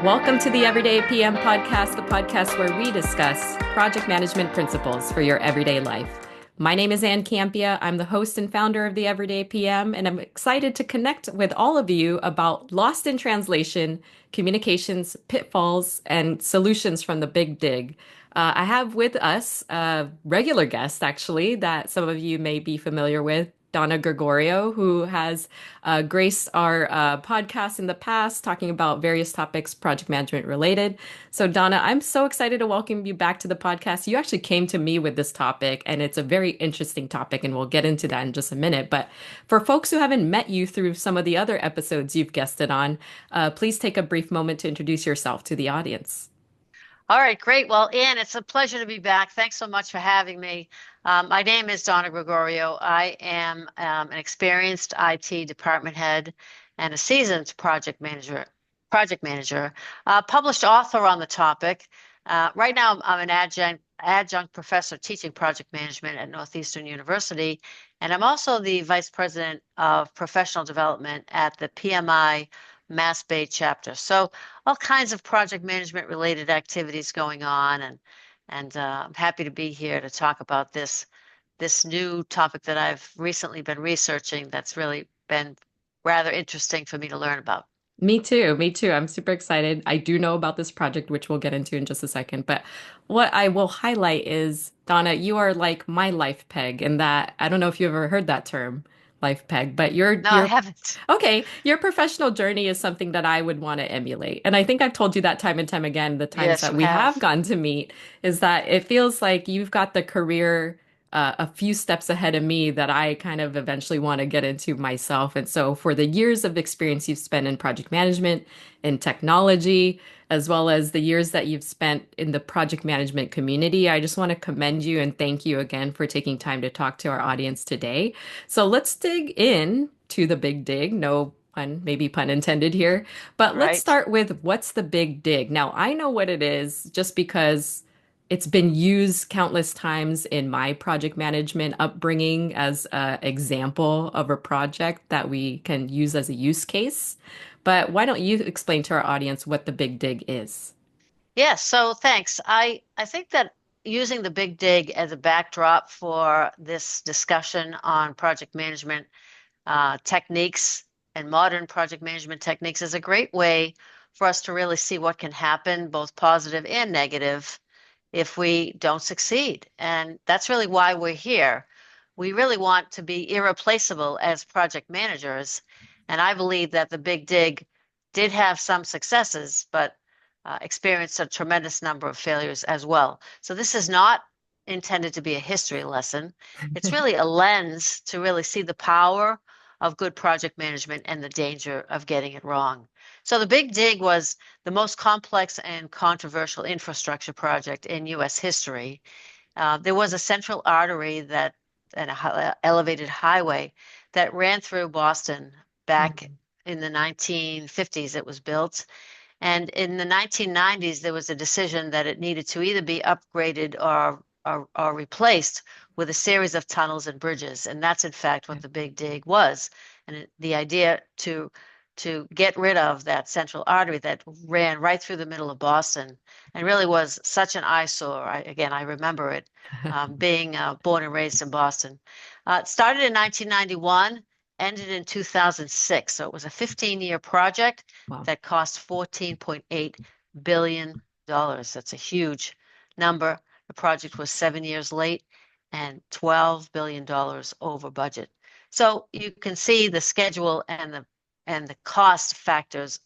Welcome to the Everyday PM podcast, the podcast where we discuss project management principles for your everyday life. My name is Campea. I'm the host and founder of the Everyday PM, and I'm excited to connect with all of you about lost in translation, communications, pitfalls, and solutions from the big dig. I have with us a regular guest, actually, that some of you may be familiar with, Donna Gregorio, who has graced our podcast in the past, talking about various topics project management related. So, Donna, I'm so excited to welcome you back to the podcast. You actually came to me with this topic, and it's a very interesting topic, and we'll get into that in just a minute. But for folks who haven't met you through some of the other episodes you've guested on, please take a brief moment to introduce yourself to the audience. All right, great. Well, Ann, it's a pleasure to be back. Thanks so much for having me. My name is Donna Gregorio. I am an experienced IT department head and a seasoned project manager, published author on the topic. Right now, I'm an adjunct professor teaching project management at Northeastern University, and I'm also the vice president of professional development at the PMI Mass Bay chapter. So all kinds of project management related activities going on, and I'm happy to be here to talk about this new topic that I've recently been researching that's really been rather interesting for me to learn about. Me too. Me too. I'm super excited. I do know about this project, which we'll get into in just a second. But what I will highlight is, Donna, you are like my life peg, and that I don't know if you've ever heard that term, life peg, but No, I haven't. okay. Your professional journey is something that I would want to emulate. And I think I've told you that time and time again, the times Yes, that you we have have. gotten to meet, is that it feels like you've got the career a few steps ahead of me that I kind of eventually want to get into myself. And so, for the years of experience you've spent in project management, in technology, as well as the years that you've spent in the project management community, I just want to commend you and thank you again for taking time to talk to our audience today. So, let's dig in to the big dig. No pun, maybe pun intended here. But let's Right. start with what's the big dig? Now, I know what it is just because it's been used countless times in my project management upbringing as an example of a project that we can use as a use case. But why don't you explain to our audience what the big dig is? Yes, so thanks. I think that using the big dig as a backdrop for this discussion on project management techniques and modern project management techniques is a great way for us to really see what can happen, both positive and negative, if we don't succeed. And that's really why we're here. We really want to be irreplaceable as project managers. And I believe that the Big Dig did have some successes, but experienced a tremendous number of failures as well. So this is not intended to be a history lesson. It's really a lens to really see the power of good project management and the danger of getting it wrong. So the Big Dig was the most complex and controversial infrastructure project in U.S. history. There was a central artery that and a elevated highway that ran through Boston back in the 1950s. It was built. And in the 1990s, there was a decision that it needed to either be upgraded or replaced with a series of tunnels and bridges. And that's in fact what the Big Dig was. And the idea to get rid of that central artery that ran right through the middle of Boston and really was such an eyesore. I remember it being born and raised in Boston. It started in 1991, ended in 2006. So it was a 15-year project Wow. that cost $14.8 billion. That's a huge number. The project was 7 years late and $12 billion over budget. So you can see the schedule and the cost factors,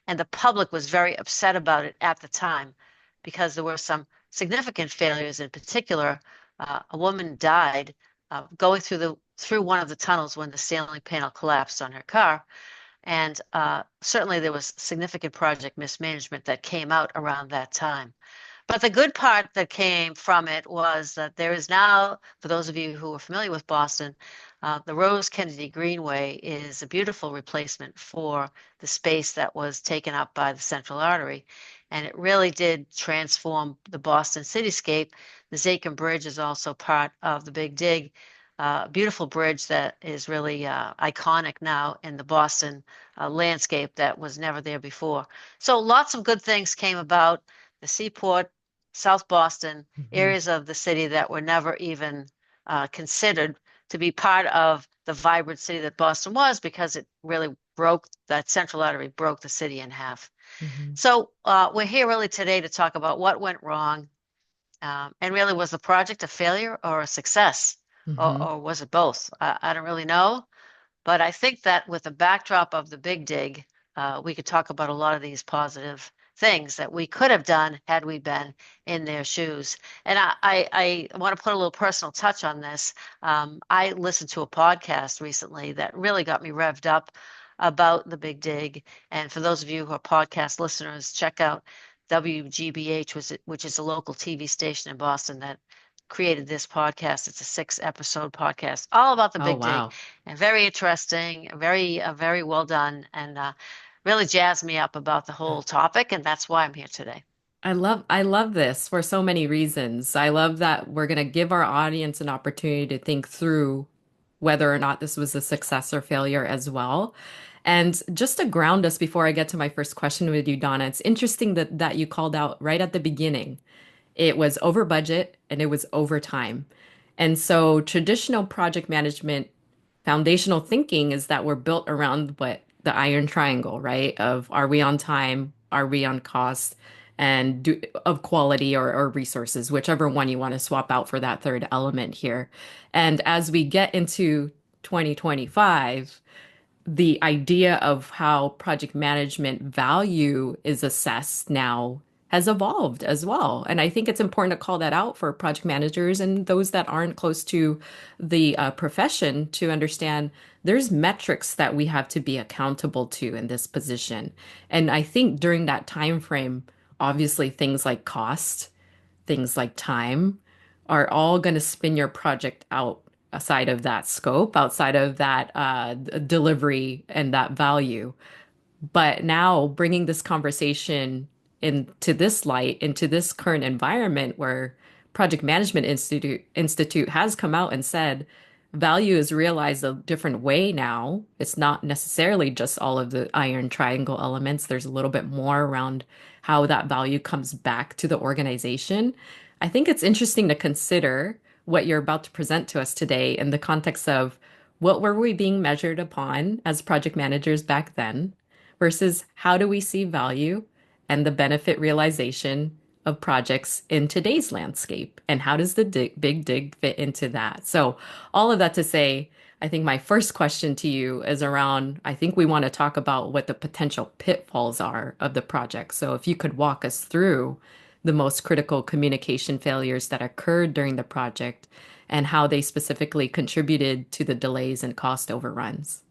and the public was very upset about it at the time because there were some significant failures. In particular, a woman died going through one of the tunnels when the ceiling panel collapsed on her car. And certainly there was significant project mismanagement that came out around that time. But the good part that came from it was that there is now, for those of you who are familiar with Boston, the Rose Kennedy Greenway is a beautiful replacement for the space that was taken up by the Central Artery. And it really did transform the Boston cityscape. The Zakim Bridge is also part of the Big Dig. beautiful bridge that is really iconic now in the Boston landscape that was never there before. So lots of good things came about. The seaport, South Boston, Mhm. areas of the city that were never even considered to be part of the vibrant city that Boston was, because it really broke that central artery, broke the city in half. Mhm. So we're here really today to talk about what went wrong, and really, was the project a failure or a success, Mhm. or was it both? I don't really know, but I think that with the backdrop of the big dig, we could talk about a lot of these positive things that we could have done had we been in their shoes. And I want to put a little personal touch on this. I listened to a podcast recently that really got me revved up about the big dig. And for those of you who are podcast listeners, check out WGBH, which is a local TV station in Boston that created this podcast. It's a 6-episode podcast all about the Oh, big dig, wow. and very interesting, very well done, and really jazzed me up about the whole topic. And that's why I'm here today. I love this for so many reasons. I love that we're going to give our audience an opportunity to think through whether or not this was a success or failure as well. And just to ground us before I get to my first question with you, Donna, it's interesting that you called out right at the beginning. It was over budget and it was over time. And so traditional project management foundational thinking is that we're built around what the iron triangle, right? Of are we on time? Are we on cost? And of quality or resources, whichever one you want to swap out for that third element here. And as we get into 2025, the idea of how project management value is assessed now has evolved as well. And I think it's important to call that out for project managers and those that aren't close to the profession to understand there's metrics that we have to be accountable to in this position. And I think during that time frame, obviously things like cost, things like time are all going to spin your project out outside of that scope, outside of that delivery and that value. But now bringing this conversation into this light, into this current environment where Project Management Institute has come out and said value is realized a different way now. It's not necessarily just all of the iron triangle elements. There's a little bit more around how that value comes back to the organization. I think it's interesting to consider what you're about to present to us today in the context of what were we being measured upon as project managers back then versus how do we see value and the benefit realization of projects in today's landscape and how does the big dig fit into that. So all of that to say, I think my first question to you is around, I think we want to talk about what the potential pitfalls are of the project. So if you could walk us through the most critical communication failures that occurred during the project and how they specifically contributed to the delays and cost overruns.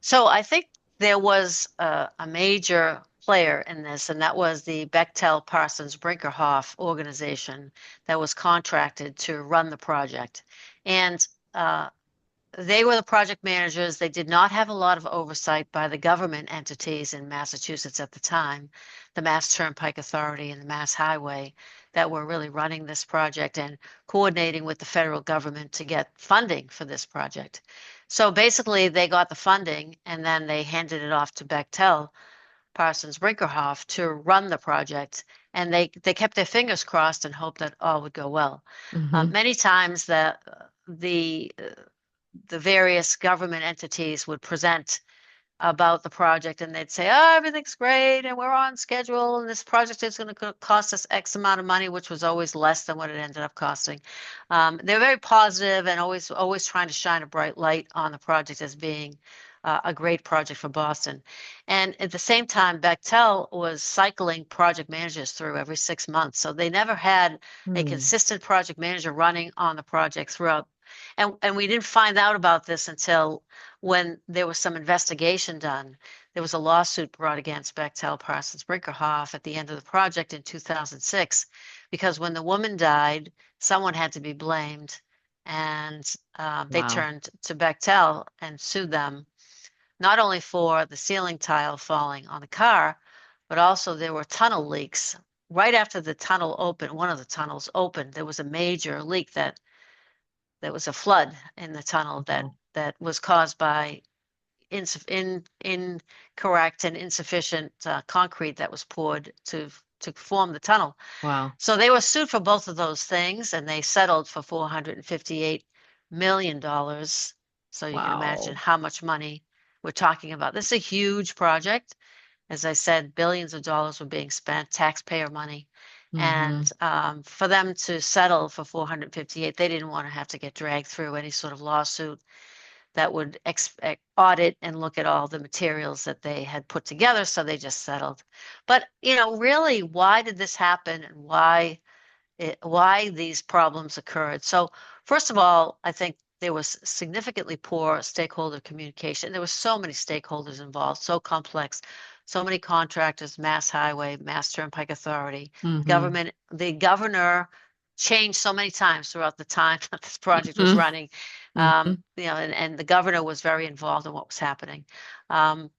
So I think there was a major player in this, and that was the Bechtel Parsons Brinkerhoff organization that was contracted to run the project. And they were the project managers. They did not have a lot of oversight by the government entities in Massachusetts at the time, the Mass Turnpike Authority and the Mass Highway, that were really running this project and coordinating with the federal government to get funding for this project. So basically, they got the funding and then they handed it off to Bechtel Parsons Brinkerhoff to run the project. And they kept their fingers crossed and hoped that all would go well. Mm-hmm. Many times the various government entities would present about the project and they'd say, oh, everything's great and we're on schedule and this project is going to cost us X amount of money, which was always less than what it ended up costing. They're very positive and always trying to shine a bright light on the project as being a great project for Boston. And at the same time, Bechtel was cycling project managers through every 6 months. So they never had a Hmm. consistent project manager running on the project throughout. And we didn't find out about this until when there was some investigation done. There was a lawsuit brought against Bechtel Parsons Brinkerhoff at the end of the project in 2006, because when the woman died, someone had to be blamed. And they Wow. turned to Bechtel and sued them, not only for the ceiling tile falling on the car, but also there were tunnel leaks. Right after the tunnel opened, one of the tunnels opened, there was a major leak that there was a flood in the tunnel Oh, that was caused by incorrect and insufficient concrete that was poured to form the tunnel. wow. So they were sued for both of those things, and they settled for $458 million. So you can imagine Wow. how much money we're talking about. This is a huge project. As I said, billions of dollars were being spent, taxpayer money. Mm-hmm. And for them to settle for 458, they didn't want to have to get dragged through any sort of lawsuit that would audit and look at all the materials that they had put together. So they just settled. But, really, why did this happen, and why these problems occurred? So first of all, I think there was significantly poor stakeholder communication. There were so many stakeholders involved, so complex, so many contractors, Mass Highway, Mass Turnpike Authority, Mm-hmm. government. The governor changed so many times throughout the time that this project was Mm-hmm. running. Mm-hmm. And the governor was very involved in what was happening. Um,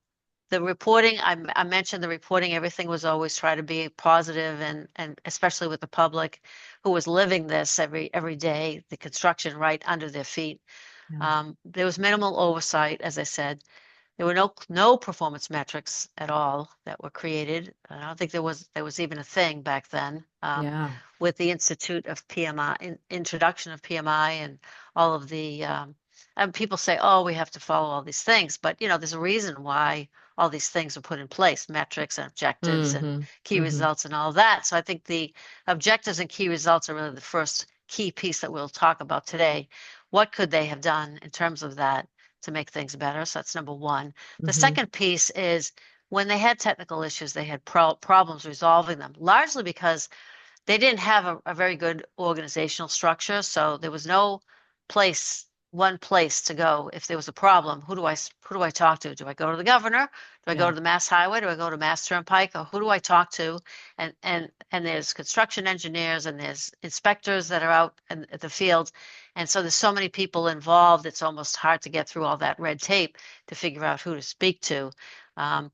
the reporting, I mentioned the reporting, everything was always try to be positive, and especially with the public who was living this every day, the construction right under their feet. Yeah. There was minimal oversight, as I said. There were no performance metrics at all that were created. I don't think there was even a thing back then, Yeah. with the Institute of PMI, introduction of PMI, and all of the and people say, oh, we have to follow all these things, but there's a reason why all these things are put in place, metrics and objectives and Mm-hmm. key Mm-hmm. results and all of that. So I think the objectives and key results are really the first key piece that we'll talk about today. What could they have done in terms of that to make things better? So that's number one. The Mm-hmm. second piece is when they had technical issues, they had problems resolving them, largely because they didn't have a very good organizational structure. So there was no one place to go if there was a problem. Who do I talk to? Do I go to the governor? Do I go Yeah. to the Mass Highway? Do I go to Mass Turnpike? Or who do I talk to? And there's construction engineers, and there's inspectors that are out at the field. And so there's so many people involved, it's almost hard to get through all that red tape to figure out who to speak to.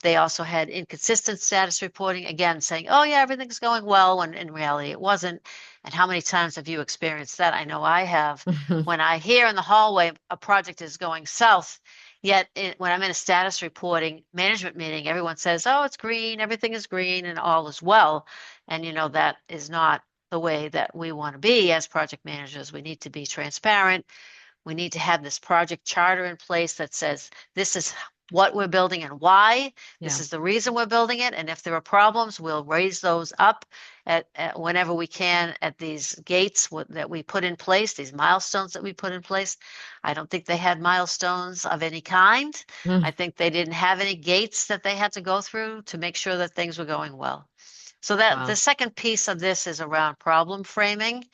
They also had inconsistent status reporting, again, saying, oh, yeah, everything's going well, when in reality it wasn't. And how many times have you experienced that? I know I have. When I hear in the hallway a project is going south, yet when I'm in a status reporting management meeting, everyone says, oh, it's green, everything is green, and all is well. And, that is not the way that we want to be as project managers. We need to be transparent. We need to have this project charter in place that says this is what we're building and why. This Yeah. is the reason we're building it. And if there are problems, we'll raise those up at whenever we can at these gates that we put in place, these milestones that we put in place. I don't think they had milestones of any kind. I Mm. think they didn't have any gates that they had to go through to make sure that things were going well. So that the Wow. second piece of this is around problem framing.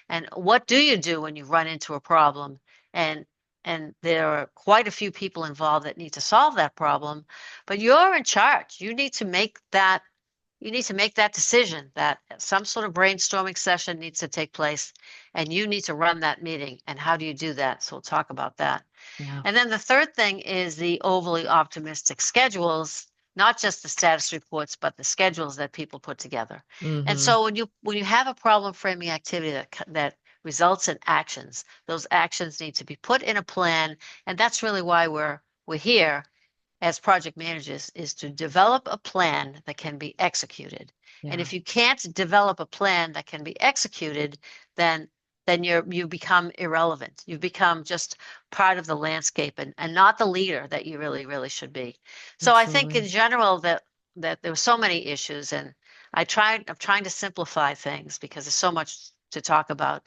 And what do you do when you run into a problem? And and there are quite a few people involved that need to solve that problem, but you're in charge. You need to make that decision that some sort of brainstorming session needs to take place, and you need to run that meeting. And how do you do that? So we'll talk about that. Yeah. And then the third thing is the overly optimistic schedules, not just the status reports, but the schedules that people put together. And Mm-hmm. so when you have a problem framing activity that results in actions, those actions need to be put in a plan. And that's really why we're here as project managers, is to develop a plan that can be executed. And Yeah. if you can't develop a plan that can be executed, then you become irrelevant. You become just part of the landscape, and not the leader that you really, really should be. So I think in Absolutely. general that there were so many issues, and I'm trying to simplify things because there's so much to talk about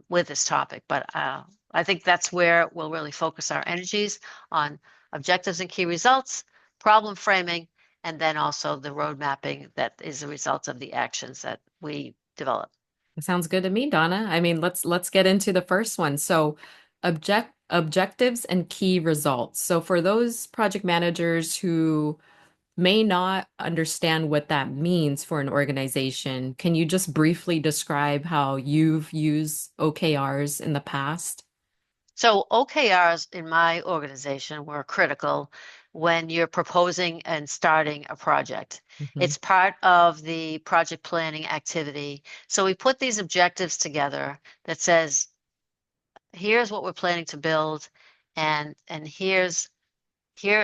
with this topic. But I think that's where we'll really focus our energies on objectives and key results, problem framing, and then also the road mapping that is a result of the actions that we develop. It sounds good to me, Donna. I mean, let's get into the first one. So, objectives and key results. So for those project managers who may not understand what that means for an organization, can you just briefly describe how you've used OKRs in the past? So OKRs in my organization were critical when you're proposing and starting a project. Hmm. It's part of the project planning activity. So we put these objectives together that says, here's what we're planning to build, and here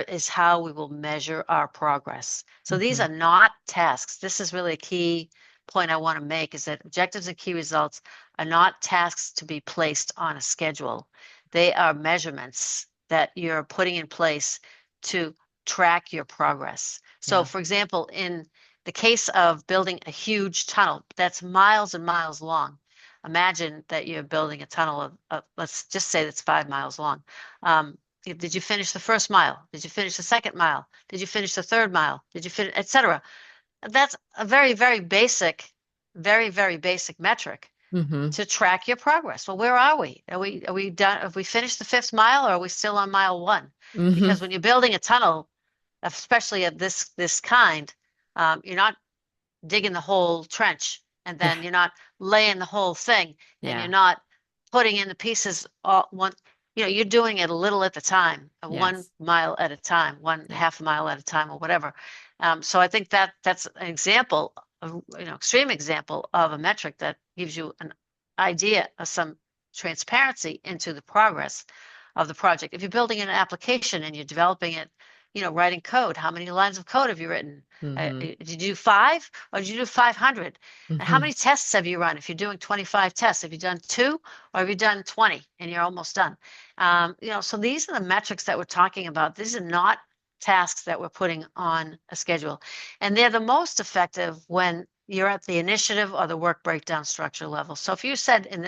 is how we will measure our progress. So these Hmm. are not tasks. This is really a key point I want to make, is that objectives and key results are not tasks to be placed on a schedule. They are measurements that you're putting in place to track your progress. So Yeah. for example, in the case of building a huge tunnel that's miles and miles long, imagine that you're building a tunnel of let's just say that's 5 miles long. Did you finish the first mile? Did you finish the second mile? Did you finish the third mile? Did you finish, etc.? That's a very, very basic metric Hmm. to track your progress. Well, where are we? Are we done? Have we finished the fifth mile, or are we still on mile one? Hmm. Because when you're building a tunnel, especially of this kind, you're not digging the whole trench, and then you're not laying the whole thing, and you're Yeah. not putting in the pieces all one, you're doing it a little at a time, one Yes. mile at a time, one Yeah. half mile at a time, or whatever. So I think that that's an example of, extreme example of a metric that gives you an idea of some transparency into the progress of the project. If you're building an application and you're developing it, writing code, how many lines of code have you written? Hmm. Did you do 5 or did you do 500? And how Hmm. many tests have you run? If you're doing 25 tests, have you done 2 or have you done 20 and you're almost done? So these are the metrics that we're talking about. These are not tasks that we're putting on a schedule. And they're the most effective when you're at the initiative or the work breakdown structure level. So if you said an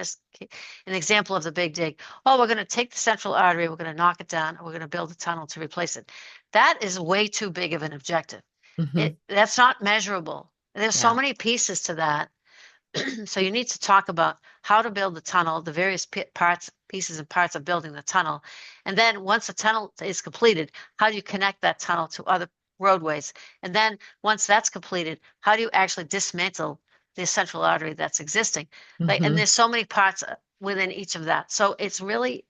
example of the big dig, oh, we're going to take the central artery, we're going to knock it down, and we're going to build a tunnel to replace it. That is way too big of an objective. Hmm. That's not measurable. There's so Yeah. many pieces to that. So you need to talk about how to build the tunnel, the various pieces and parts of building the tunnel. And then once the tunnel is completed, how do you connect that tunnel to other roadways? And then once that's completed, how do you actually dismantle the central artery that's existing? And Hmm. there's so many parts within each of that. So it's really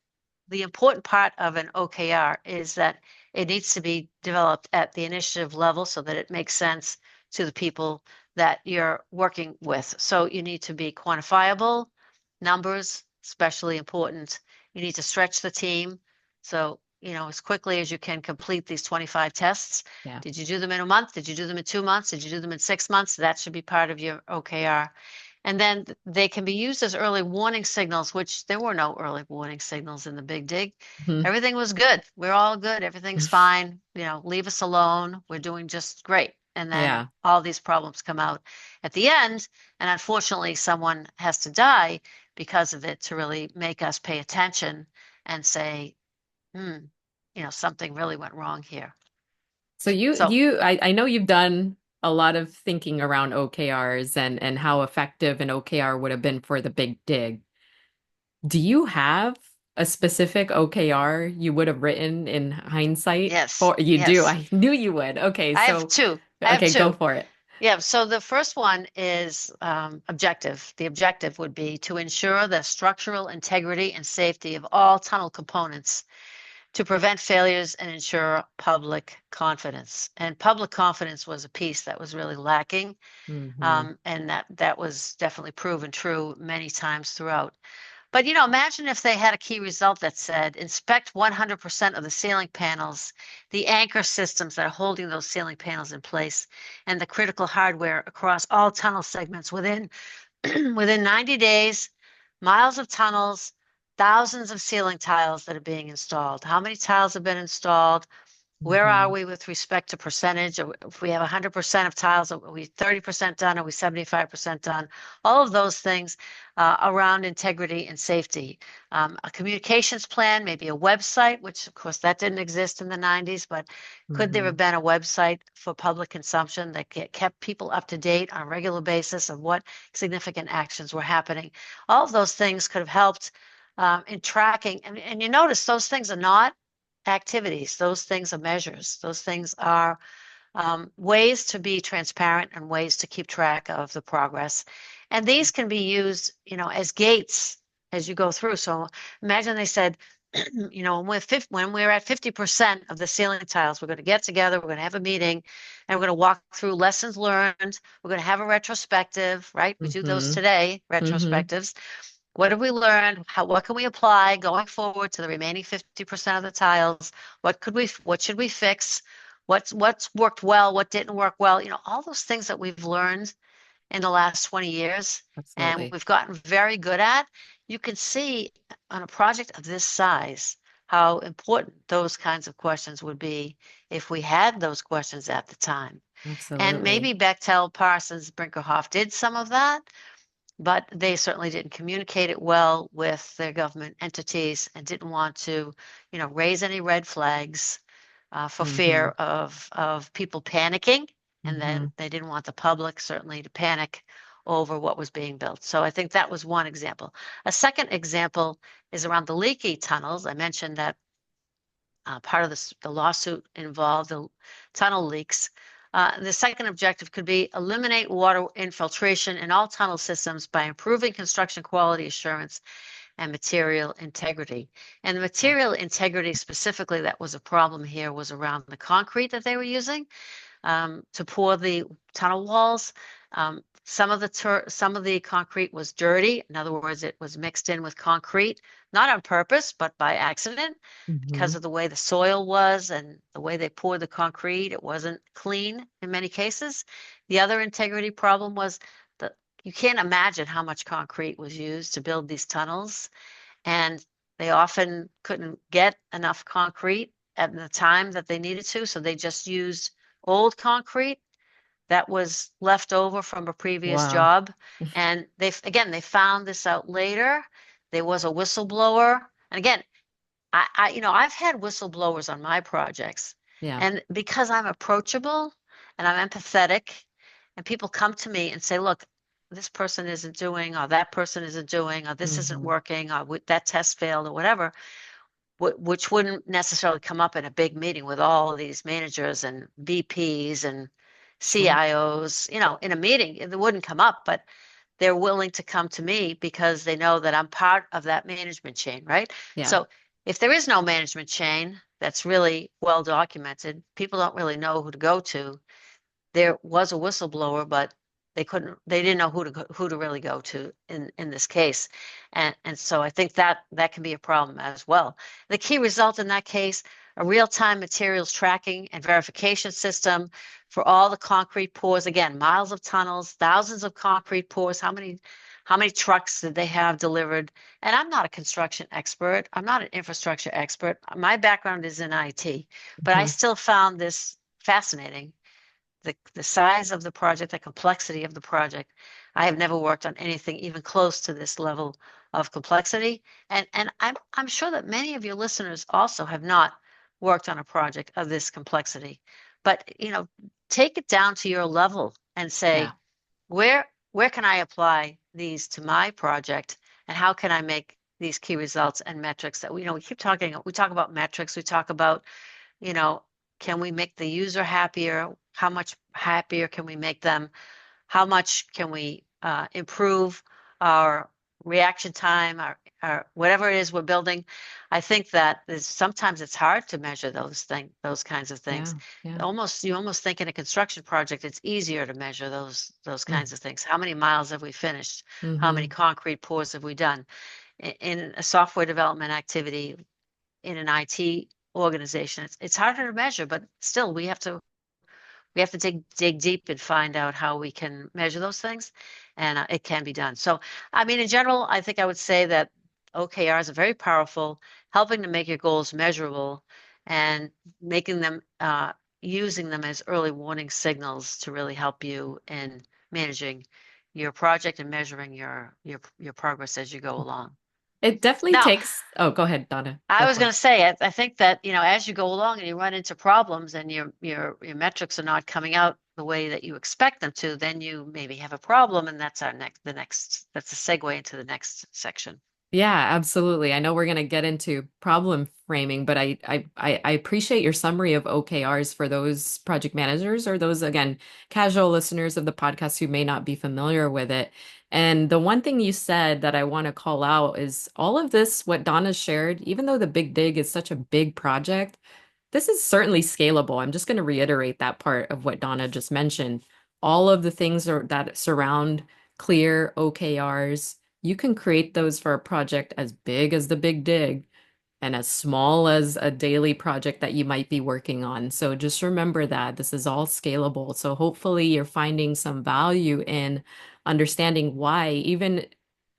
the important part of an OKR is that it needs to be developed at the initiative level so that it makes sense to the people that you're working with. So you need to be quantifiable, numbers, especially important. You need to stretch the team. So, as quickly as you can complete these 25 tests. Yeah. Did you do them in a month? Did you do them in 2 months? Did you do them in 6 months? That should be part of your OKR. And then they can be used as early warning signals, which there were no early warning signals in the big dig. Hmm. Everything was good. We're all good. Everything's fine. Leave us alone. We're doing just great. And then Yeah. all these problems come out at the end. And unfortunately, someone has to die because of it to really make us pay attention and say, hmm, something really went wrong here. So So, I know you've done a lot of thinking around OKRs and how effective an OKR would have been for the big dig. Do you have a specific OKR you would have written in hindsight? yes, For you do. yes. I knew you would. Okay, I have so two. I have okay, go two. for it. Yeah, so the first one is objective. The objective would be to ensure the structural integrity and safety of all tunnel components to prevent failures and ensure public confidence. And public confidence was a piece that was really lacking, Hmm. and that was definitely proven true many times throughout. But imagine if they had a key result that said inspect 100% of the ceiling panels, the anchor systems that are holding those ceiling panels in place, and the critical hardware across all tunnel segments within within 90 days, miles of tunnels, thousands of ceiling tiles that are being installed. How many tiles have been installed? Where are Hmm. we with respect to percentage? If we have 100% of tiles, are we 30% done? Are we 75% done? All of those things around integrity and safety. A communications plan, maybe a website, which of course that didn't exist in the 90s, but could there Hmm. have been a website for public consumption that kept people up to date on a regular basis of what significant actions were happening? All of those things could have helped in tracking. And you notice those things are not activities. Those things are measures. Those things are ways to be transparent and ways to keep track of the progress. And these can be used, as gates as you go through. So imagine they said, when we're at 50% of the ceiling tiles, we're going to get together, we're going to have a meeting, and we're going to walk through lessons learned. We're going to have a retrospective, right? We do those Hmm. today, Hmm. retrospectives. What have we learned? What can we apply going forward to the remaining 50% of the tiles? What should we fix? What's worked well? What didn't work well? All those things that we've learned in the last 20 years and Absolutely. we've gotten very good at. You can see on a project of this size how important those kinds of questions would be if we had those questions at the time. And Absolutely. maybe Bechtel, Parsons, Brinkerhoff did some of that, but they certainly didn't communicate it well with their government entities and didn't want to, raise any red flags for fear Hmm. of people panicking. And Hmm. then they didn't want the public certainly to panic over what was being built. So I think that was one example. A second example is around the leaky tunnels. I mentioned that part of the lawsuit involved the tunnel leaks. The second objective could be eliminate water infiltration in all tunnel systems by improving construction quality assurance and material integrity. And the Wow. material integrity specifically that was a problem here was around the concrete that they were using to pour the tunnel walls. Some of the concrete was dirty. In other words, it was mixed in with concrete, not on purpose, but by accident Hmm. because of the way the soil was and the way they poured the concrete. It wasn't clean in many cases. The other integrity problem was that you can't imagine how much concrete was used to build these tunnels, and they often couldn't get enough concrete at the time that they needed to, so they just used old concrete that was left over from a previous Wow. job. And they found this out later. There was a whistleblower. And again, I've had whistleblowers on my projects, Yeah. and because I'm approachable and I'm empathetic, and people come to me and say, "Look, this person isn't doing, or that person isn't doing, or this isn't Hmm. working, or that test failed, or whatever," which wouldn't necessarily come up in a big meeting with all of these managers and VPs and Sure. CIOs, in a meeting, it wouldn't come up, but they're willing to come to me because they know that I'm part of that management chain, right? Yeah. So if there is no management chain that's really well documented, people don't really know who to go to. There was a whistleblower, but they didn't know who to really go to in this case. And so I think that can be a problem as well. The key result in that case, a real-time materials tracking and verification system for all the concrete pours. Again, miles of tunnels, thousands of concrete pours. How many trucks did they have delivered? And I'm not a construction expert. I'm not an infrastructure expert. My background is in IT, but I Hmm. still found this fascinating, the size of the project, the complexity of the project. I have never worked on anything even close to this level of complexity. And I'm sure that many of your listeners also have not worked on a project of this complexity. But take it down to your level and Yeah. say, where can I apply these to my project, and how can I make these key results and metrics that we we talk about metrics, we talk about, you know, can we make the user happier? How much happier can we make them? How much can we improve our reaction time, our whatever it is we're building? I think that sometimes it's hard to measure those kinds of things. Yeah. Yeah. You almost think in a construction project, it's easier to measure those kinds of things. How many miles have we finished? How many Mm-hmm. concrete pours have we done? In a software development activity, in an IT organization, it's harder to measure, but still we have to dig deep and find out how we can measure those things, and it can be done. So, I mean, in general, I think I would say that OKRs are very powerful, helping to make your goals measurable and making them using them as early warning signals to really help you in managing your project and measuring your progress as you go along. It definitely Now, takes, oh, go ahead, Donna. I Go was for going it. to say, I think that, as you go along and you run into problems and your metrics are not coming out the way that you expect them to, then you maybe have a problem, and that's that's a segue into the next section. Yeah, absolutely. I know we're going to get into problem framing, but I appreciate your summary of OKRs for those project managers or those, again, casual listeners of the podcast who may not be familiar with it. And the one thing you said that I want to call out is all of this, what Donna shared, even though the Big Dig is such a big project, this is certainly scalable. I'm just going to reiterate that part of what Donna just mentioned. All of the things that surround clear OKRs You can create those for a project as big as the big dig and as small as a daily project that you might be working on. So just remember that this is all scalable. So hopefully you're finding some value in understanding why, even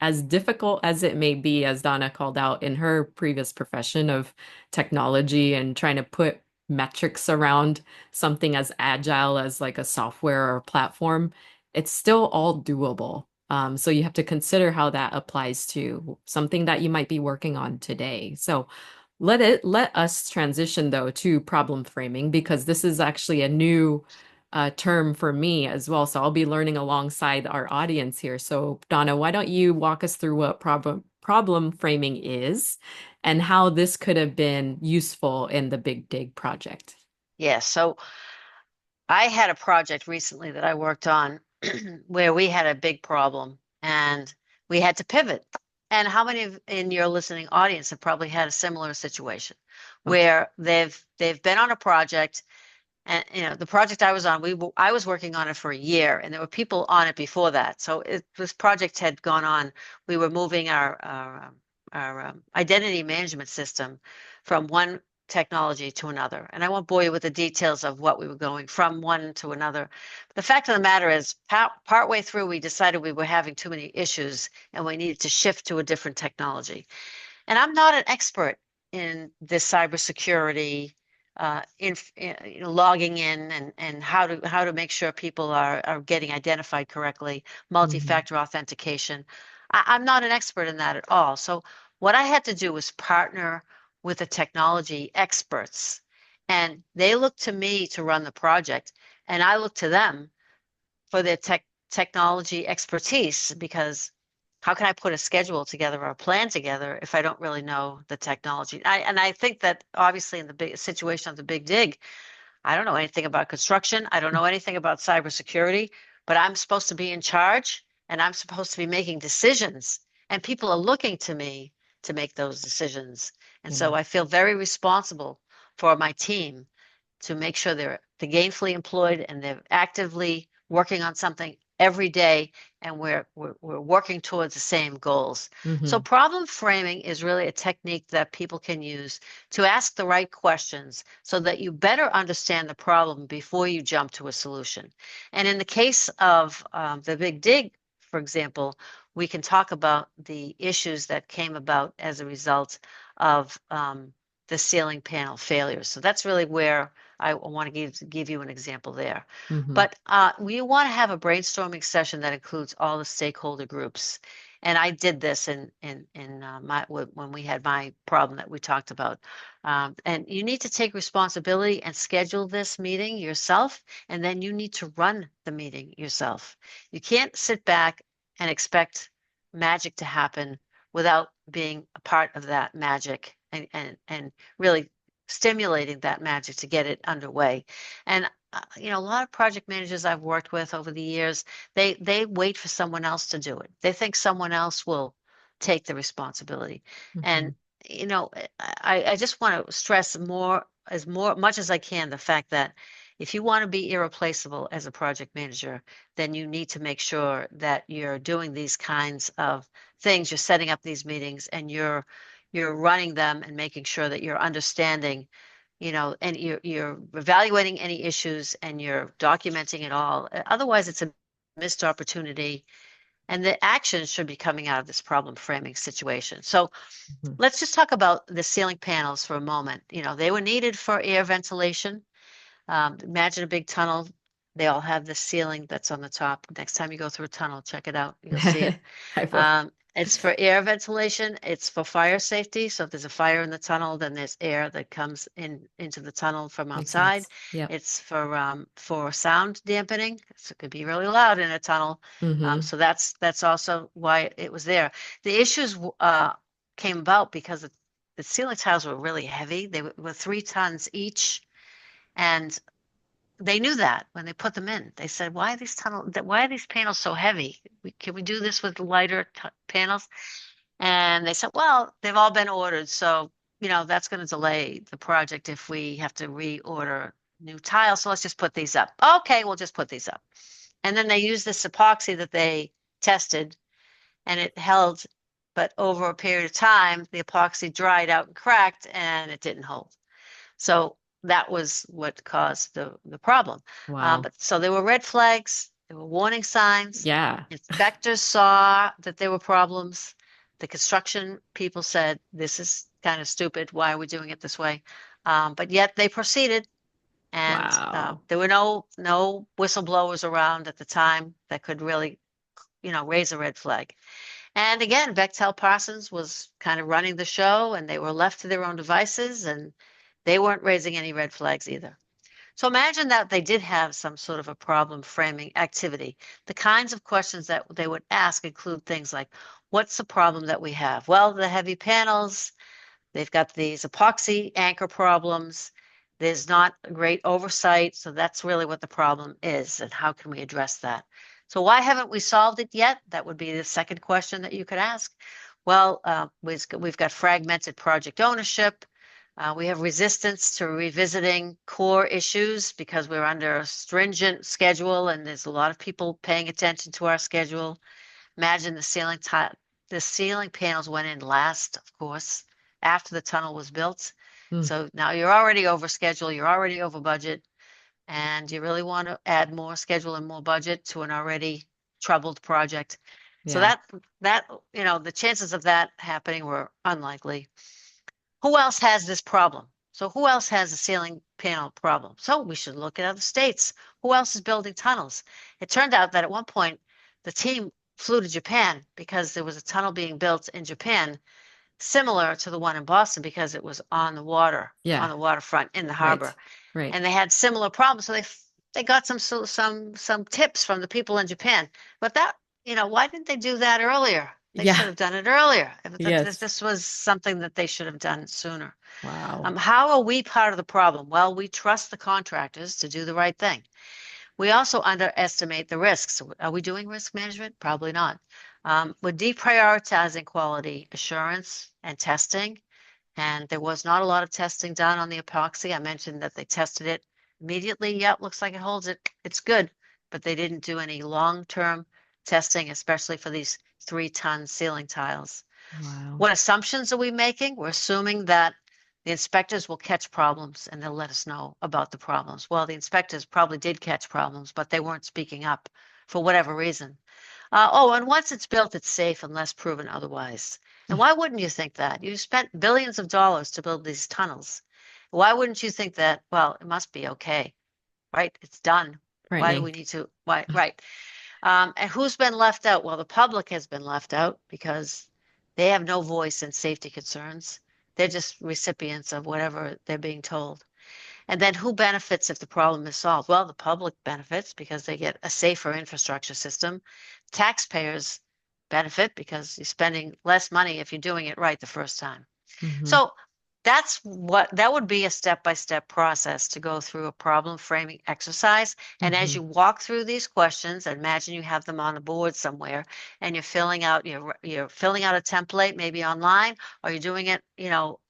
as difficult as it may be, as Donna called out in her previous profession of technology and trying to put metrics around something as agile as like a software or platform, it's still all doable. So you have to consider how that applies to something that you might be working on today. So let us transition though to problem framing because this is actually a new term for me as well. So I'll be learning alongside our audience here. So Donna, why don't you walk us through what problem framing is and how this could have been useful in the Big Dig project? Yeah, so I had a project recently that I worked on where we had a big problem and we had to pivot. And how many in your listening audience have probably had a similar situation Oh, where they've been on a project, and the project I was on, I was working on it for a year and there were people on it before that. So this project had gone on. We were moving our identity management system from one technology to another. And I won't bore you with the details of what we were going from one to another. But the fact of the matter is, partway through, we decided we were having too many issues and we needed to shift to a different technology. And I'm not an expert in this cybersecurity, logging in and how to make sure people are getting identified correctly, mhm, multi-factor authentication. I'm not an expert in that at all. So what I had to do was partner with the technology experts, and they looked to me to run the project, and I looked to them for their technology expertise because how can I put a schedule together or a plan together if I don't really know the technology? And I think that obviously in the big situation of the big dig, I don't know anything about construction. I don't know anything about cybersecurity, but I'm supposed to be in charge and I'm supposed to be making decisions. And people are looking to me to make those decisions. And yeah. so I feel very responsible for my team to make sure they're gainfully employed and they're actively working on something every day, and we're working towards the same goals. So Hmm. problem framing is really a technique that people can use to ask the right questions so that you better understand the problem before you jump to a solution. And in the case of the big dig, for example, we can talk about the issues that came about as a result of the ceiling panel failures. So that's really where I want to give you an example there. Hmm. But we want to have a brainstorming session that includes all the stakeholder groups. And I did this in when we had my problem that we talked about. And you need to take responsibility and schedule this meeting yourself, and then you need to run the meeting yourself. You can't sit back and expect magic to happen without being a part of that magic and really stimulating that magic to get it underway. And a lot of project managers I've worked with over the years, they wait for someone else to do it. They think someone else will take the responsibility. Hmm. And I just want to stress more much as I can the fact that if you want to be irreplaceable as a project manager, then you need to make sure that you're doing these kinds of things. You're setting up these meetings and you're running them and making sure that you're understanding, and you're evaluating any issues and you're documenting it all. Otherwise, it's a missed opportunity, and the actions should be coming out of this problem framing situation. So Hmm. let's just talk about the ceiling panels for a moment. They were needed for air ventilation. Imagine a big tunnel. They all have the ceiling that's on the top. Next time you go through a tunnel, check it out. You'll see it. I will. It's for air ventilation. It's for fire safety. So if there's a fire in the tunnel, then there's air that comes into the tunnel from Makes outside. sense. Yep. It's for sound dampening. So it could be really loud in a tunnel. Hmm. So that's also why it was there. The issues came about because the ceiling tiles were really heavy. They were 3 tons each, and they knew that when they put them in. They said, why are these panels so heavy? Can we do this with lighter panels? And they said, well, they've all been ordered. So, that's going to delay the project if we have to reorder new tiles. So let's just put these up. Okay, we'll just put these up. And then they used this epoxy that they tested, and it held, but over a period of time, the epoxy dried out and cracked and it didn't hold. So that was what caused the problem. Wow. But so there were red flags, there were warning signs. Yeah. Inspectors saw that there were problems. The construction people said, this is kind of stupid. Why are we doing it this way? But yet they proceeded, and Wow. there were no whistleblowers around at the time that could really, raise a red flag. And again, Bechtel Parsons was kind of running the show, and they were left to their own devices, and they weren't raising any red flags either. So imagine that they did have some sort of a problem framing activity. The kinds of questions that they would ask include things like, what's the problem that we have? Well, the heavy panels, they've got these epoxy anchor problems. There's not great oversight. So that's really what the problem is, and how can we address that? So why haven't we solved it yet? That would be the second question that you could ask. Well, we've got fragmented project ownership. We have resistance to revisiting core issues because we're under a stringent schedule and there's a lot of people paying attention to our schedule. Imagine the ceiling panels went in last, of course, after the tunnel was built. Mm. So now you're already over schedule, you're already over budget, and you really want to add more schedule and more budget to an already troubled project. So Yeah. that the chances of that happening were unlikely. Who else has this problem? So who else has a ceiling panel problem? So we should look at other states. Who else is building tunnels? It turned out that at one point the team flew to Japan because there was a tunnel being built in Japan similar to the one in Boston because it was on the water, on Yeah. the waterfront in the harbor, Right. Right. and they had similar problems. So they got some tips from the people in Japan. But why didn't they do that earlier? They Yeah. should have done it earlier. Yes. This was something that they should have done sooner. Wow. How are we part of the problem? Well, we trust the contractors to do the right thing. We also underestimate the risks. Are we doing risk management? Probably not. We're deprioritizing quality assurance and testing, and there was not a lot of testing done on the epoxy. I mentioned that they tested it immediately. Yep, looks like it holds it. It's good, but they didn't do any long-term testing, especially for these 3-ton ceiling tiles. Wow. What assumptions are we making? We're assuming that the inspectors will catch problems and they'll let us know about the problems. Well, the inspectors probably did catch problems, but they weren't speaking up for whatever reason. And once it's built, it's safe unless proven otherwise. And why wouldn't you think that? You spent billions of dollars to build these tunnels. Why wouldn't you think that, well, it must be okay, right? It's done. Why do we Frightening. need to, why, right? And who's been left out? Well, the public has been left out because they have no voice in safety concerns. They're just recipients of whatever they're being told. And then who benefits if the problem is solved? Well, the public benefits because they get a safer infrastructure system. Taxpayers benefit because you're spending less money if you're doing it right the first time. Hmm. So that would be a step-by-step process to go through a problem framing exercise. And as Hmm. you walk through these questions, imagine you have them on the board somewhere and you're filling out a template, maybe online, or you're doing it,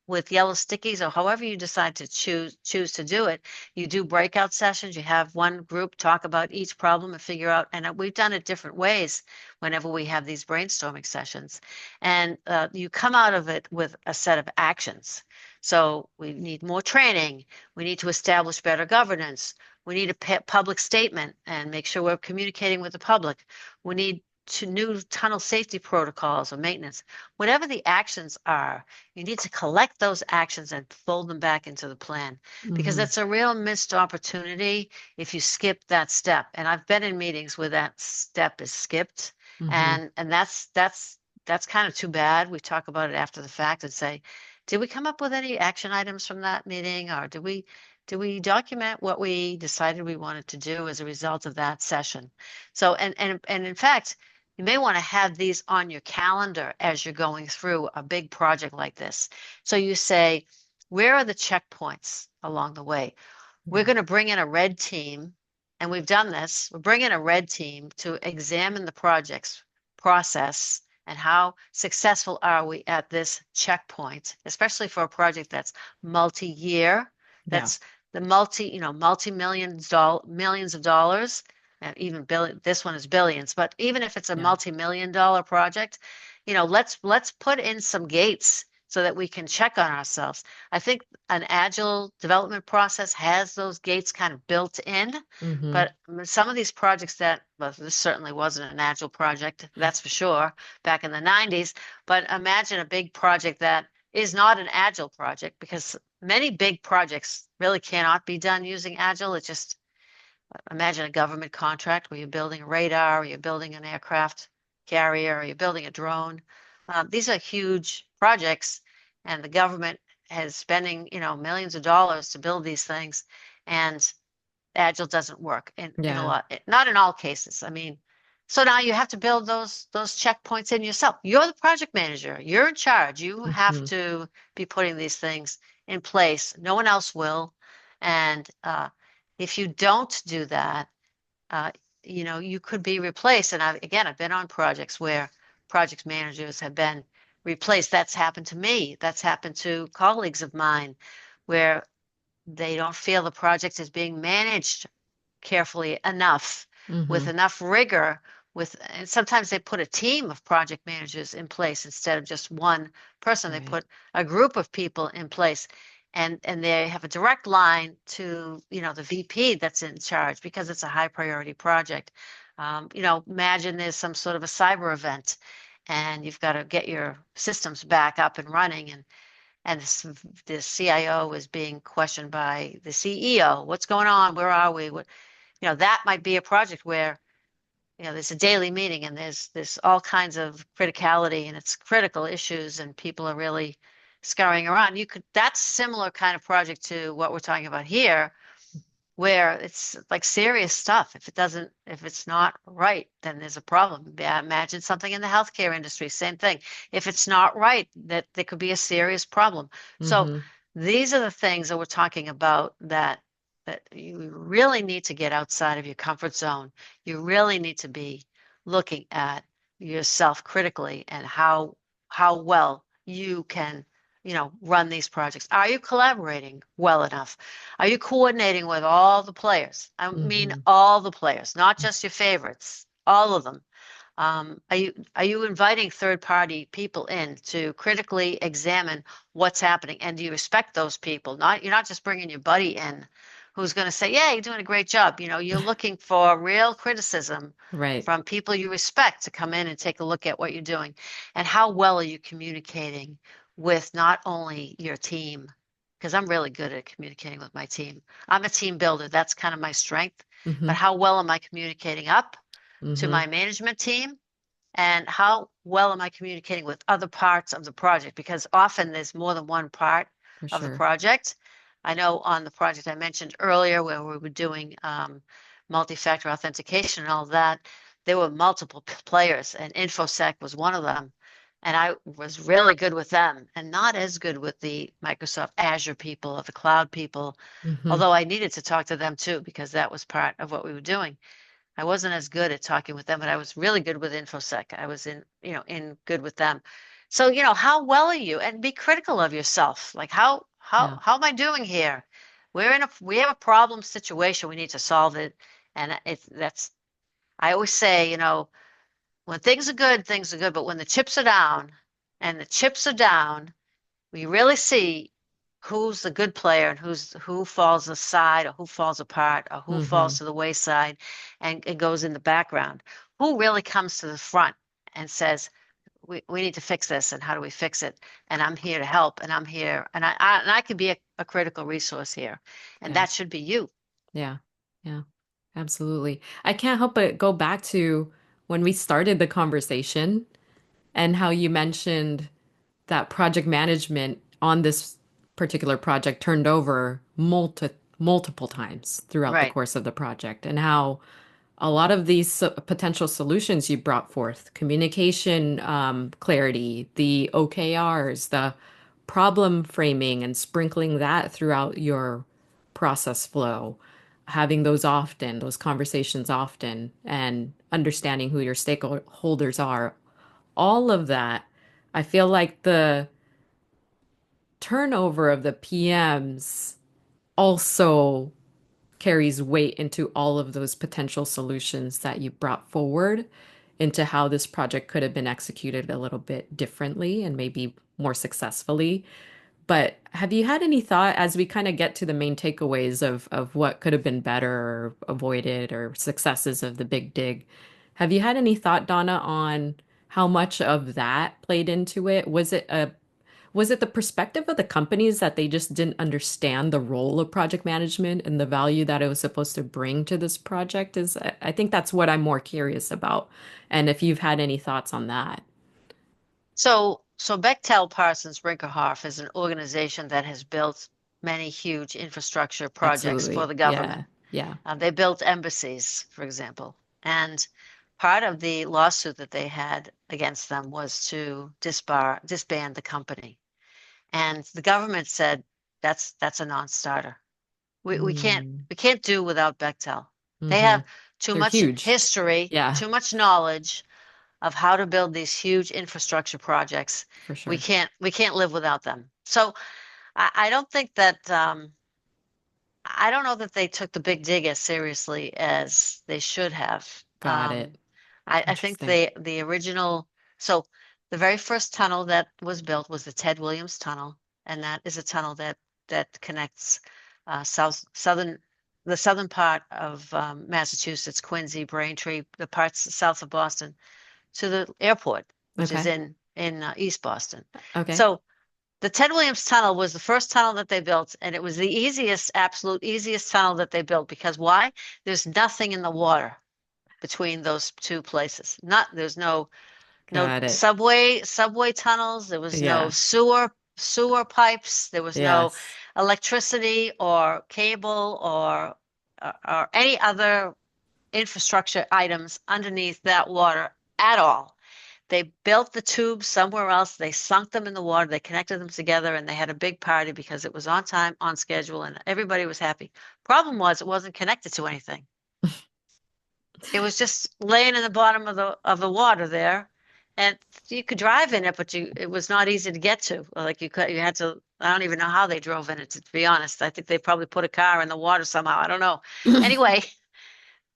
with yellow stickies or however you decide to choose to do it. You do breakout sessions, you have one group talk about each problem and figure out, and we've done it different ways whenever we have these brainstorming sessions. And you come out of it with a set of actions. So we need more training. We need to establish better governance. We need a public statement and make sure we're communicating with the public. We need new tunnel safety protocols or maintenance. Whatever the actions are, you need to collect those actions and fold them back into the plan because Hmm. that's a real missed opportunity if you skip that step. And I've been in meetings where that step is skipped, Hmm. and that's kind of too bad. We talk about it after the fact and say, did we come up with any action items from that meeting, or did we document what we decided we wanted to do as a result of that session? So, and in fact, you may want to have these on your calendar as you're going through a big project like this. So you say, where are the checkpoints along the way? We're Yeah. going to bring in a red team, and we've done this. We're bringing a red team to examine the project's process and how successful are we at this checkpoint, especially for a project that's multi-year, Yeah. that's the millions of dollars. even billion, this one is billions, but even if it's a Yeah. multi-million-dollar project, let's put in some gates so that we can check on ourselves. I think an agile development process has those gates kind of built in, Mm-hmm. but some of these projects well, this certainly wasn't an agile project, that's for sure, back in the 90s. But imagine a big project that is not an agile project, because many big projects really cannot be done using agile. It's just imagine a government contract where you're building a radar, or you're building an aircraft carrier, or you're building a drone. These are huge projects, and the government is spending, millions of dollars to build these things, and Agile doesn't work in a Yeah. lot, not in all cases. I mean, so now you have to build those checkpoints in yourself. You're the project manager. You're in charge. You have Mm-hmm. to be putting these things in place. No one else will. And if you don't do that, uh, you could be replaced. And I've been on projects where project managers have been replaced. That's happened to me. That's happened to colleagues of mine, where they don't feel the project is being managed carefully enough, with Mm-hmm. enough rigor, and sometimes they put a team of project managers in place instead of just one person. They Right. put a group of people in place, and they have a direct line to, the VP that's in charge, because it's a high priority project. Imagine there's some sort of a cyber event, and you've got to get your systems back up and running, and the CIO is being questioned by the CEO. What's going on? Where are we? That might be a project where, there's a daily meeting, and there's all kinds of criticality, and it's critical issues, and people are really scurrying around. That's similar kind of project to what we're talking about here, where it's like serious stuff. If it's not right, then there's a problem. Yeah, imagine something in the healthcare industry, same thing. If it's not right, that there could be a serious problem. So Mm-hmm. these are the things that we're talking about, that you really need to get outside of your comfort zone. You really need to be looking at yourself critically, and how well you can, run these projects. Are you collaborating well enough? Are you coordinating with all the players? I mean, Mm-hmm. all the players, not just your favorites, all of them. Are you inviting third party people in to critically examine what's happening? And do you respect those people? You're not just bringing your buddy in who's going to say, "Yeah, you're doing a great job." You're looking for real criticism Right. from people you respect to come in and take a look at what you're doing. And how well are you communicating with not only your team, because I'm really good at communicating with my team. I'm a team builder. That's kind of my strength. Mm-hmm. But how well am I communicating up to Mm-hmm. my management team? And how well am I communicating with other parts of the project? Because often there's more than one part For of the sure. project. I know on the project I mentioned earlier, where we were doing multi-factor authentication and all that, there were multiple players, and InfoSec was one of them. And I was really good with them, and not as good with the Microsoft Azure people, or the cloud people, Mm-hmm. although I needed to talk to them too, because that was part of what we were doing. I wasn't as good at talking with them, but I was really good with InfoSec. I was in good with them. So, how well are you? And be critical of yourself. Like, how how Yeah. how am I doing here? We have a problem situation. We need to solve it. And I always say, when things are good, but when the chips are down, and the chips are down, we really see who's the good player, and who falls aside, or who falls apart, or who Mm-hmm. falls to the wayside, and it goes in the background. Who really comes to the front and says, we need to fix this, and how do we fix it? And I'm here to help, and I'm here, and I can be a critical resource here. And Yeah. that should be you. Yeah. Yeah. Absolutely. I can't help but go back to when we started the conversation and how you mentioned that project management on this particular project turned over multiple times throughout the Right. course of the project, and how a lot of these potential solutions you brought forth, communication clarity, the OKRs, the problem framing, and sprinkling that throughout your process flow, having those conversations often, and understanding who your stakeholders are, all of that. I feel like the turnover of the PMs also carries weight into all of those potential solutions that you brought forward into how this project could have been executed a little bit differently and maybe more successfully. But have you had any thought as we kind of get to the main takeaways of what could have been better or avoided or successes of the big dig? Have you had any thought, Donna, on how much of that played into it? Was it the perspective of the companies that they just didn't understand the role of project management and the value that it was supposed to bring to this project? I think that's what I'm more curious about. And if you've had any thoughts on that. So Bechtel Parsons Brinckerhoff is an organization that has built many huge infrastructure projects for Absolutely. the Yeah. government. Yeah. They built embassies, for example. And part of the lawsuit that they had against them was to disband the company. And the government said that's a non-starter. We can't Mm. we can't do without Bechtel. They Hmm. have too They're much huge. history, Yeah, too much knowledge of how to build these huge infrastructure projects. for We sure. can't live without them. So I don't think that I don't know that they took the big dig as seriously as they should have. Got it. I think Interesting. the original, so the very first tunnel that was built was the Ted Williams Tunnel, and that is a tunnel that connects southern the southern part of Massachusetts, Quincy, Braintree, the parts south of Boston, to the airport, which is Okay. in East Boston. Okay. So the Ted Williams Tunnel was the first tunnel that they built, and it was the easiest, absolute easiest tunnel that they built because why? There's nothing in the water between those two places. There's no Got it. subway tunnels, there was no Yeah. sewer pipes, there was no Yes. electricity or cable or any other infrastructure items underneath that water at all. They built the tubes somewhere else. They sunk them in the water. They connected them together and they had a big party because it was on time, on schedule, and everybody was happy. Problem was it wasn't connected to anything. It was just laying in the bottom of the water there. And you could drive in it, but it was not easy to get to. Like you had to, I don't even know how they drove in it, to be honest. I think they probably put a car in the water somehow. I don't know. Anyway,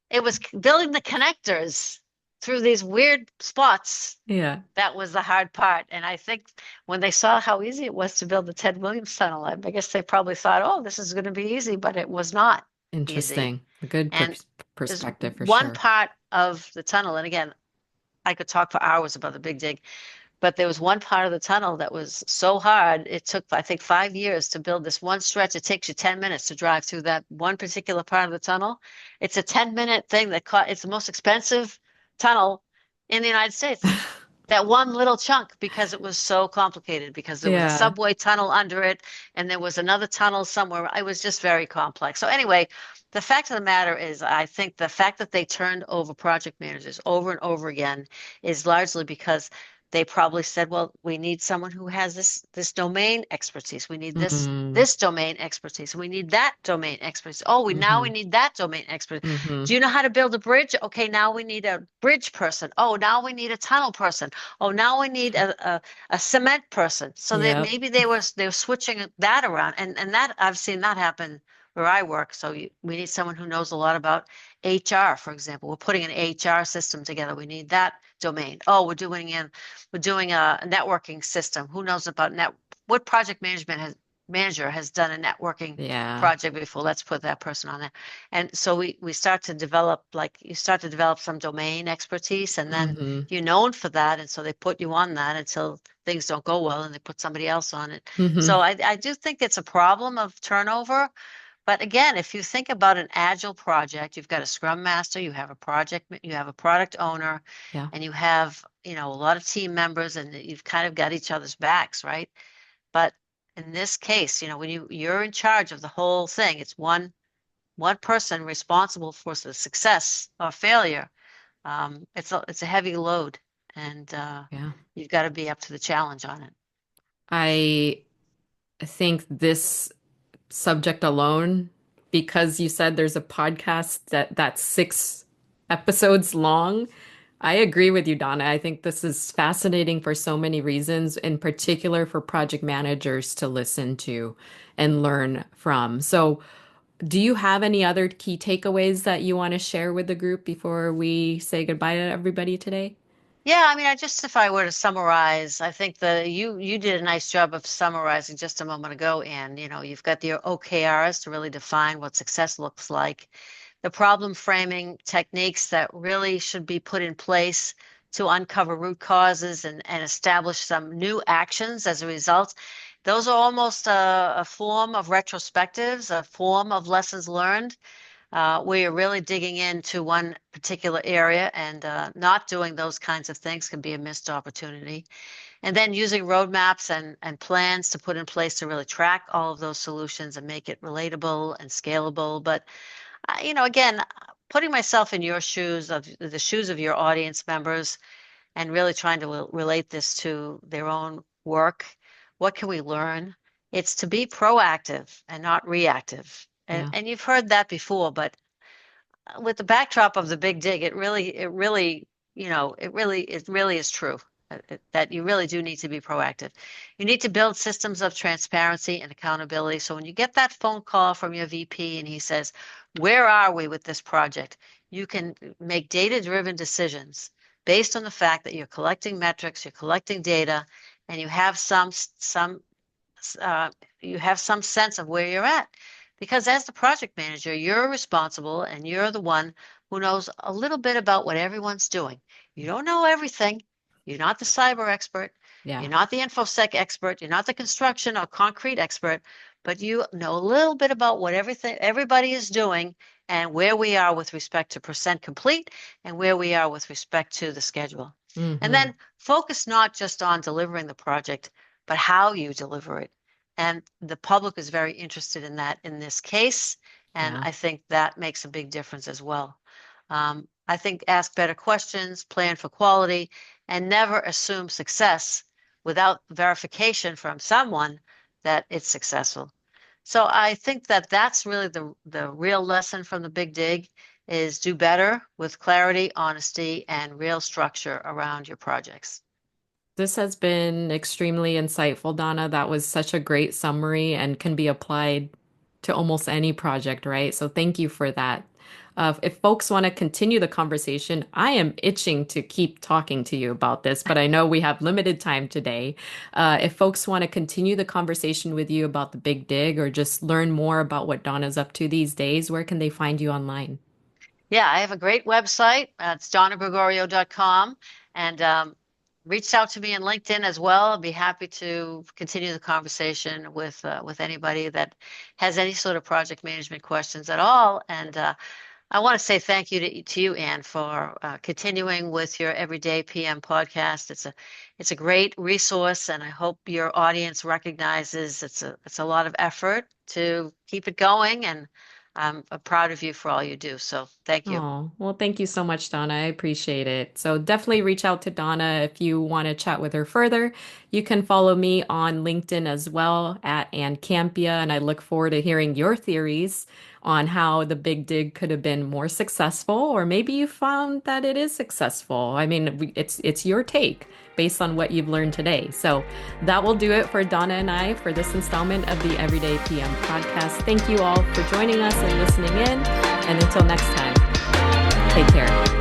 it was building the connectors through these weird spots. Yeah. That was the hard part. And I think when they saw how easy it was to build the Ted Williams tunnel, I guess they probably thought, oh, this is going to be easy, but it was not easy. Interesting. A good And there's perspective for one sure. part of the tunnel, and again, I could talk for hours about the Big Dig, but there was one part of the tunnel that was so hard. It took, I think, 5 years to build this one stretch. It takes you 10 minutes to drive through that one particular part of the tunnel. It's a 10-minute thing it's the most expensive tunnel in the United States. That one little chunk because it was so complicated because there was a Yeah. subway tunnel under it and there was another tunnel somewhere. It was just very complex. So anyway, the fact of the matter is, I think the fact that they turned over project managers over and over again is largely because they probably said, well, we need someone who has this domain expertise. We need Mm-hmm. this domain expertise. We need that domain expertise. Oh, we Mm-hmm. need that domain expertise. Mm-hmm. Do you know how to build a bridge? Okay, now we need a bridge person. Oh, now we need a tunnel person. Oh, now we need a cement person. So that Yep. maybe they were switching that around, and that I've seen that happen where I work. So we need someone who knows a lot about HR, for example. We're putting an HR system together. We need that domain. Oh, we're doing a networking system. Who knows about what project manager has done a networking Yeah. project before? Let's put that person on there. And so we start to develop, like you start to develop some domain expertise, and then Mm-hmm. you're known for that, and so they put you on that until things don't go well and they put somebody else on it. Mm-hmm. So I do think it's a problem of turnover. But again, if you think about an agile project, you've got a scrum master, you have a product owner, Yeah. and you have, a lot of team members and you've kind of got each other's backs, right? But in this case, when you're in charge of the whole thing, it's one person responsible for the success or failure. It's a heavy load, and Yeah. you've got to be up to the challenge on it. I think this subject alone, because you said there's a podcast that's 6 episodes long. I agree with you, Donna. I think this is fascinating for so many reasons, in particular for project managers to listen to and learn from. So Do you have any other key takeaways that you want to share with the group before we say goodbye to everybody today? Yeah, I mean, if I were to summarize, I think you did a nice job of summarizing just a moment ago, and you've got your OKRs to really define what success looks like, the problem framing techniques that really should be put in place to uncover root causes and establish some new actions as a result. Those are almost a form of retrospectives, a form of lessons learned, where you're really digging into one particular area, and not doing those kinds of things can be a missed opportunity. And then using roadmaps and plans to put in place to really track all of those solutions and make it relatable and scalable. But, again, putting myself in your shoes, of the shoes of your audience members, and really trying to relate this to their own work. What can we learn? It's to be proactive and not reactive. And Yeah. and you've heard that before, but with the backdrop of the big dig, it really is true, that you really do need to be proactive. You need to build systems of transparency and accountability. So when you get that phone call from your VP and he says, "Where are we with this project?" You can make data-driven decisions based on the fact that you're collecting metrics, you're collecting data, and you have some sense of where you're at. Because as the project manager, you're responsible and you're the one who knows a little bit about what everyone's doing. You don't know everything. You're not the cyber expert. Yeah. You're not the infosec expert. You're not the construction or concrete expert, but you know a little bit about what everybody is doing and where we are with respect to percent complete and where we are with respect to the schedule. And Hmm. then focus not just on delivering the project, but how you deliver it. And the public is very interested in that in this case. And Yeah. I think that makes a big difference as well. I think ask better questions, plan for quality, and never assume success without verification from someone that it's successful. So I think that that's really the real lesson from the big dig, is do better with clarity, honesty, and real structure around your projects. This has been extremely insightful, Donna. That was such a great summary and can be applied to almost any project, right? So thank you for that. If folks want to continue the conversation, I am itching to keep talking to you about this, but I know we have limited time today. If folks want to continue the conversation with you about the big dig or just learn more about what Donna's up to these days, where can they find you online? Yeah, I have a great website. It's donnagregorio.com, and reached out to me on LinkedIn as well. I'd be happy to continue the conversation with anybody that has any sort of project management questions at all. And I want to say thank you to you, Anne, for continuing with your Everyday PM podcast. It's a great resource, and I hope your audience recognizes it's a lot of effort to keep it going, and I'm proud of you for all you do. So thank you. Oh, well, thank you so much, Donna. I appreciate it. So definitely reach out to Donna if you want to chat with her further. You can follow me on LinkedIn as well at Ann Campea, and I look forward to hearing your theories on how the big dig could have been more successful, or maybe you found that it is successful. I mean, it's your take based on what you've learned today. So that will do it for Donna and I for this installment of the Everyday PM podcast. Thank you all for joining us and listening in, and until next time. Take care.